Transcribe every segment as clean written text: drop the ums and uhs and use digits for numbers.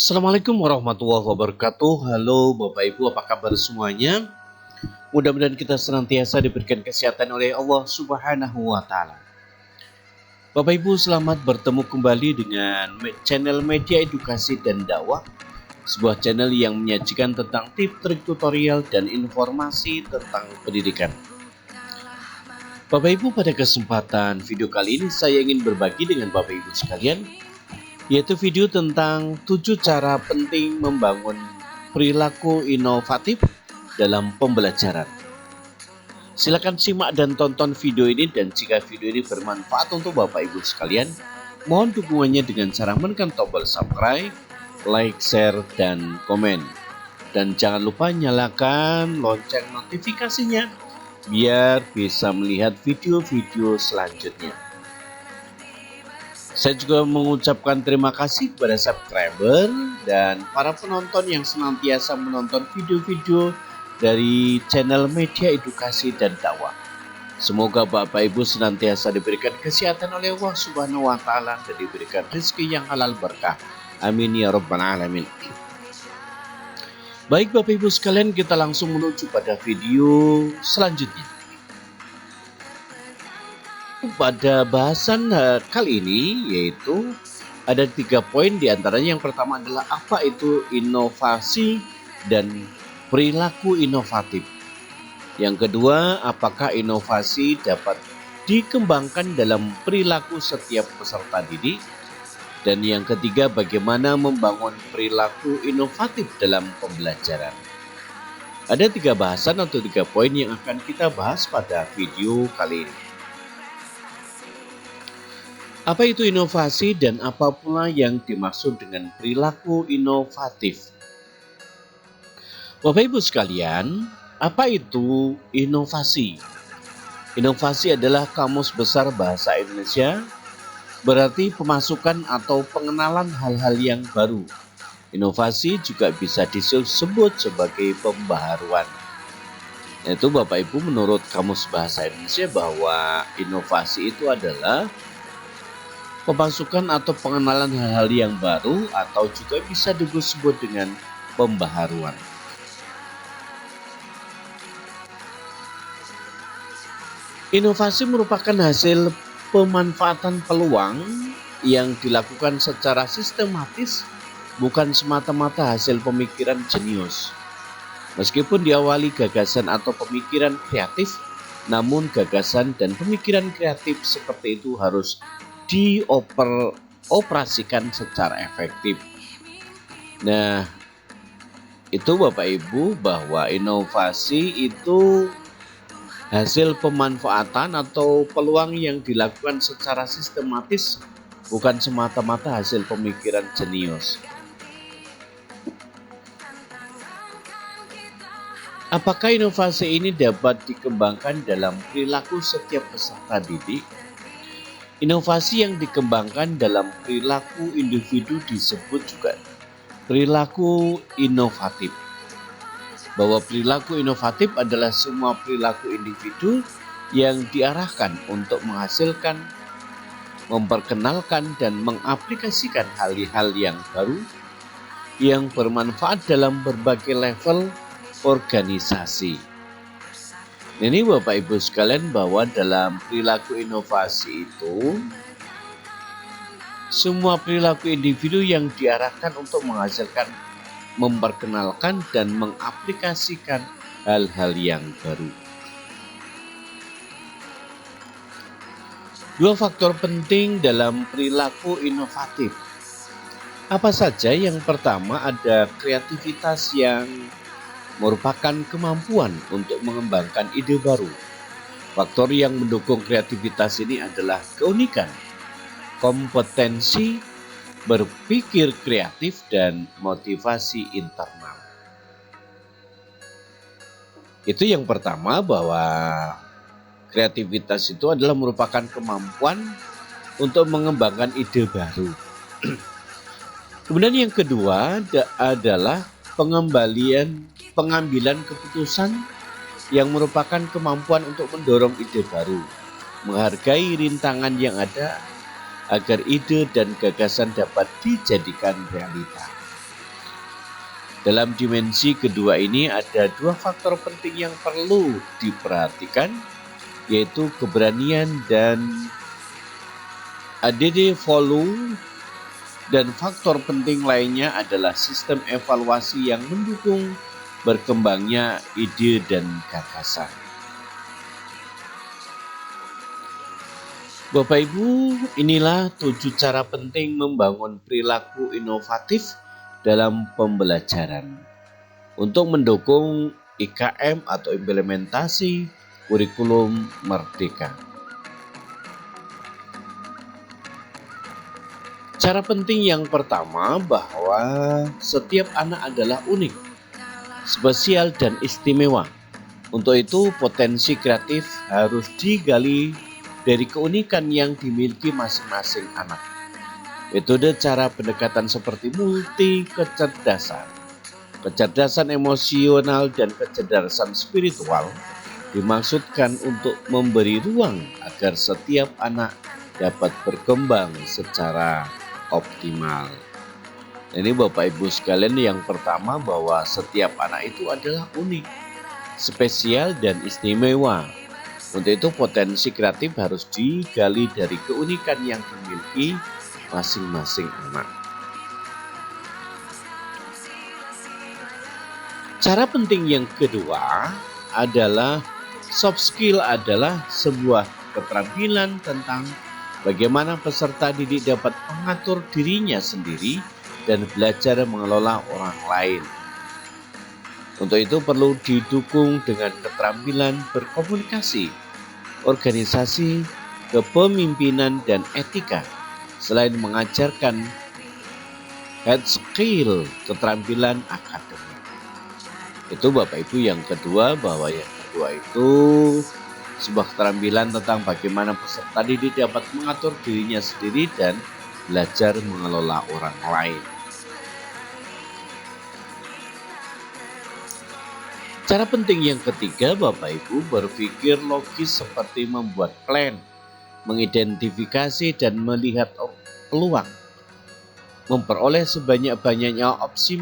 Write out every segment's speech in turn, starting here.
Assalamualaikum warahmatullahi wabarakatuh. Halo Bapak Ibu, apa kabar semuanya? Mudah-mudahan kita senantiasa diberikan kesehatan oleh Allah Subhanahu wa Ta'ala. Bapak Ibu, selamat bertemu kembali dengan channel Media Edukasi dan Dakwah, sebuah channel yang menyajikan tentang tips, trik, tutorial, dan informasi tentang pendidikan. Bapak Ibu, pada kesempatan video kali ini saya ingin berbagi dengan Bapak Ibu sekalian, yaitu video tentang 7 cara penting membangun perilaku inovatif dalam pembelajaran. Silakan simak dan tonton video ini, dan jika video ini bermanfaat untuk Bapak Ibu sekalian, mohon dukungannya dengan cara menekan tombol subscribe, like, share, dan komen. Dan jangan lupa nyalakan lonceng notifikasinya biar bisa melihat video-video selanjutnya. Saya juga mengucapkan terima kasih kepada subscriber dan para penonton yang senantiasa menonton video-video dari channel Media Edukasi dan Dakwah. Semoga Bapak Ibu senantiasa diberikan kesehatan oleh Allah Subhanahu wa Ta'ala dan diberikan rezeki yang halal berkah. Amin ya rabbal alamin. Baik Bapak Ibu sekalian, kita langsung menuju pada video selanjutnya. Pada bahasan kali ini yaitu ada 3 poin, diantaranya yang pertama adalah apa itu inovasi dan perilaku inovatif. Yang kedua, apakah inovasi dapat dikembangkan dalam perilaku setiap peserta didik. Dan yang ketiga, bagaimana membangun perilaku inovatif dalam pembelajaran. Ada 3 bahasan atau 3 poin yang akan kita bahas pada video kali ini. Apa itu inovasi dan apa pula yang dimaksud dengan perilaku inovatif? Bapak Ibu sekalian, apa itu inovasi? Inovasi adalah Kamus Besar Bahasa Indonesia, berarti pemasukan atau pengenalan hal-hal yang baru. Inovasi juga bisa disebut sebagai pembaharuan. Itu Bapak Ibu, menurut Kamus Bahasa Indonesia bahwa inovasi itu adalah pemasukan atau pengenalan hal-hal yang baru atau juga bisa disebut dengan pembaharuan. Inovasi merupakan hasil pemanfaatan peluang yang dilakukan secara sistematis, bukan semata-mata hasil pemikiran jenius. Meskipun diawali gagasan atau pemikiran kreatif, namun gagasan dan pemikiran kreatif seperti itu harus dioperasikan secara efektif. Nah, itu Bapak Ibu, bahwa inovasi itu hasil pemanfaatan atau peluang yang dilakukan secara sistematis, bukan semata-mata hasil pemikiran jenius. Apakah inovasi ini dapat dikembangkan dalam perilaku setiap peserta didik? Inovasi yang dikembangkan dalam perilaku individu disebut juga perilaku inovatif. Bahwa perilaku inovatif adalah semua perilaku individu yang diarahkan untuk menghasilkan, memperkenalkan, dan mengaplikasikan hal-hal yang baru yang bermanfaat dalam berbagai level organisasi. Ini Bapak Ibu sekalian, bahwa dalam perilaku inovasi itu semua perilaku individu yang diarahkan untuk menghasilkan, memperkenalkan, dan mengaplikasikan hal-hal yang baru. 2 faktor penting dalam perilaku inovatif. Apa saja? Yang pertama, ada kreativitas yang merupakan kemampuan untuk mengembangkan ide baru. Faktor yang mendukung kreativitas ini adalah keunikan, kompetensi berpikir kreatif, dan motivasi internal. Itu yang pertama, bahwa kreativitas itu adalah merupakan kemampuan untuk mengembangkan ide baru. Kemudian yang kedua adalah pengambilan keputusan yang merupakan kemampuan untuk mendorong ide baru, menghargai rintangan yang ada, agar ide dan gagasan dapat dijadikan realita. Dalam dimensi kedua ini ada dua faktor penting yang perlu diperhatikan, yaitu keberanian dan ADD follow, dan faktor penting lainnya adalah sistem evaluasi yang mendukung berkembangnya ide dan gagasan. Bapak Ibu, inilah 7 cara penting membangun perilaku inovatif dalam pembelajaran untuk mendukung IKM atau implementasi kurikulum merdeka. Cara penting yang pertama bahwa setiap anak adalah unik, spesial dan istimewa. Untuk itu potensi kreatif harus digali dari keunikan yang dimiliki masing-masing anak. Metode cara pendekatan seperti multi kecerdasan, kecerdasan emosional dan kecerdasan spiritual dimaksudkan untuk memberi ruang agar setiap anak dapat berkembang secara optimal. Ini Bapak Ibu sekalian, yang pertama bahwa setiap anak itu adalah unik, spesial dan istimewa. Untuk itu potensi kreatif harus digali dari keunikan yang dimiliki masing-masing anak. Cara penting yang kedua adalah soft skill adalah sebuah keterampilan tentang bagaimana peserta didik dapat mengatur dirinya sendiri dan belajar mengelola orang lain. Untuk itu perlu didukung dengan keterampilan berkomunikasi, organisasi, kepemimpinan, dan etika. Selain mengajarkan hard skill, keterampilan akademik. Itu Bapak Ibu yang kedua, bahwa yang kedua itu sebuah keterampilan tentang bagaimana peserta didik dapat mengatur dirinya sendiri dan belajar mengelola orang lain. Cara penting yang ketiga, Bapak Ibu, berpikir logis seperti membuat plan, mengidentifikasi dan melihat peluang, memperoleh sebanyak-banyaknya opsi,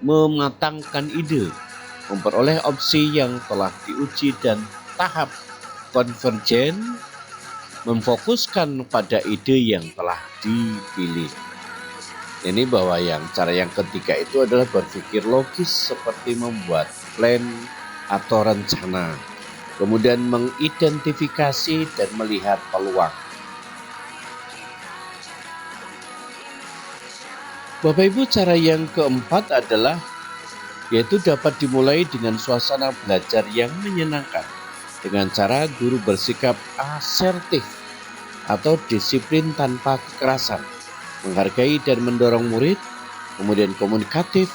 mematangkan ide, memperoleh opsi yang telah diuji dan tahap konvergen, memfokuskan pada ide yang telah dipilih. Ini bahwa cara yang ketiga itu adalah berpikir logis seperti membuat plan atau rencana, kemudian mengidentifikasi dan melihat peluang. Bapak Ibu, cara yang keempat adalah yaitu dapat dimulai dengan suasana belajar yang menyenangkan, dengan cara guru bersikap asertif atau disiplin tanpa kekerasan, menghargai dan mendorong murid, kemudian komunikatif,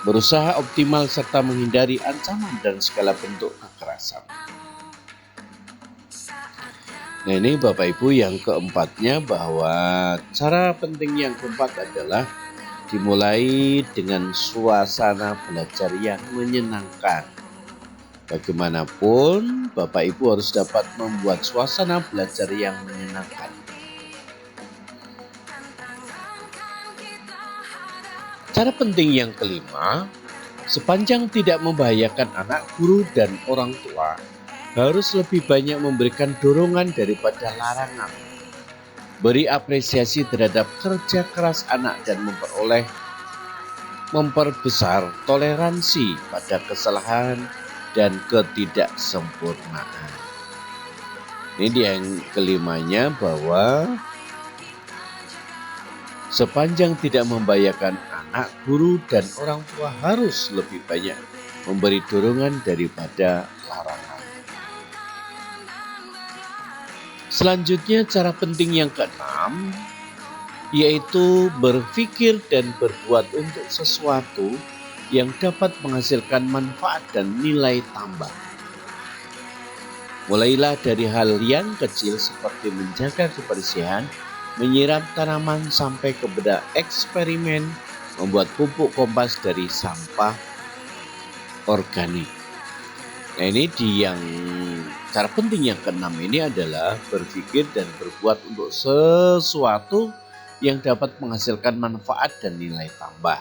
berusaha optimal serta menghindari ancaman dan segala bentuk kekerasan. Nah, ini Bapak Ibu yang keempatnya, bahwa cara penting yang keempat adalah dimulai dengan suasana belajar yang menyenangkan. Bagaimanapun, Bapak Ibu harus dapat membuat suasana belajar yang menyenangkan. Cara penting yang kelima, sepanjang tidak membahayakan anak, guru, dan orang tua, harus lebih banyak memberikan dorongan daripada larangan. Beri apresiasi terhadap kerja keras anak dan memperbesar toleransi pada kesalahan dan ketidaksempurnaan. Ini yang kelimanya, bahwa sepanjang tidak membahayakan anak, guru, dan orang tua harus lebih banyak memberi dorongan daripada larangan. Selanjutnya, cara penting yang keenam, yaitu berpikir dan berbuat untuk sesuatu yang dapat menghasilkan manfaat dan nilai tambah. Mulailah dari hal yang kecil seperti menjaga kebersihan, menyiram tanaman, sampai kepada eksperimen membuat pupuk kompas dari sampah organik. Nah, ini cara penting yang keenam ini adalah berpikir dan berbuat untuk sesuatu yang dapat menghasilkan manfaat dan nilai tambah.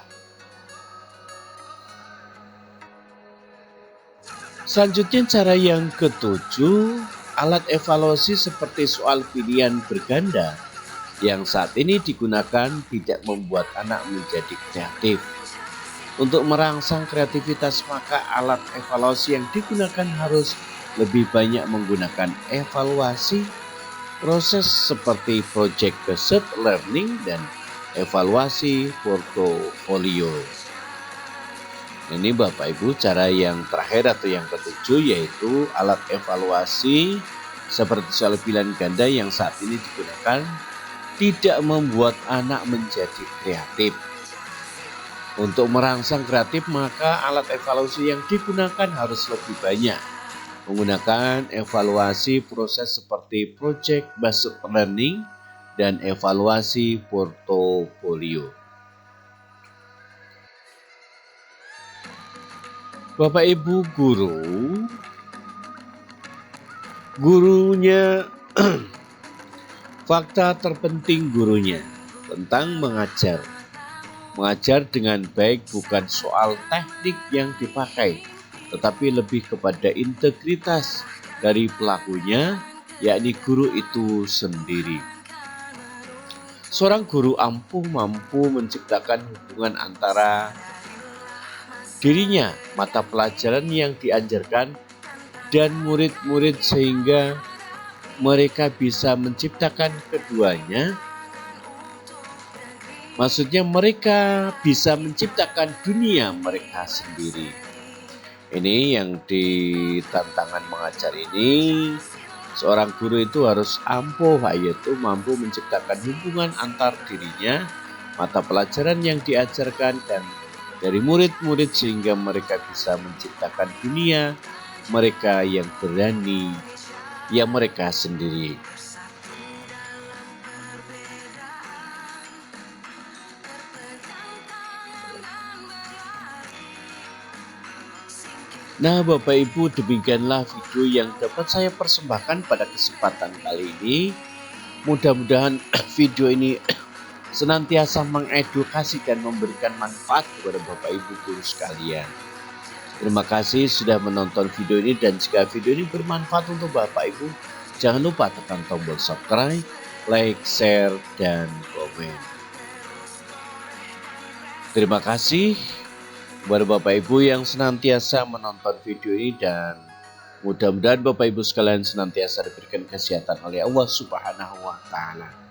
Selanjutnya cara yang ketujuh, alat evaluasi seperti soal pilihan berganda yang saat ini digunakan tidak membuat anak menjadi kreatif. Untuk merangsang kreativitas, maka alat evaluasi yang digunakan harus lebih banyak menggunakan evaluasi proses seperti project based learning dan evaluasi portofolio. Ini Bapak Ibu cara yang terakhir atau yang ketujuh, yaitu alat evaluasi seperti soal pilihan ganda yang saat ini digunakan tidak membuat anak menjadi kreatif. Untuk merangsang kreatif, maka alat evaluasi yang digunakan harus lebih banyak menggunakan evaluasi proses seperti project based learning dan evaluasi portofolio. Bapak Ibu gurunya fakta terpenting gurunya tentang mengajar. Mengajar dengan baik bukan soal teknik yang dipakai, tetapi lebih kepada integritas dari pelakunya, yakni guru itu sendiri. Seorang guru mampu menciptakan hubungan antara dirinya, mata pelajaran yang diajarkan, dan murid-murid sehingga mereka bisa menciptakan keduanya. Maksudnya mereka bisa menciptakan dunia mereka sendiri. Ini yang di tantangan mengajar ini, seorang guru itu harus ampuh, yaitu mampu menciptakan hubungan antar dirinya, mata pelajaran yang diajarkan, dan dari murid-murid sehingga mereka bisa menciptakan dunia mereka yang berani, yang mereka sendiri. Nah Bapak Ibu, demikianlah video yang dapat saya persembahkan pada kesempatan kali ini. Mudah-mudahan video ini senantiasa mengedukasi dan memberikan manfaat kepada Bapak Ibu guru sekalian. Terima kasih sudah menonton video ini, dan jika video ini bermanfaat untuk Bapak Ibu, jangan lupa tekan tombol subscribe, like, share, dan komen. Terima kasih kepada Bapak Ibu yang senantiasa menonton video ini, dan mudah-mudahan Bapak Ibu sekalian senantiasa diberikan kesehatan oleh Allah Subhanahu wa Ta'ala.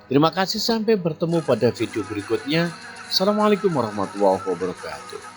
Terima kasih, sampai bertemu pada video berikutnya. Assalamualaikum warahmatullahi wabarakatuh.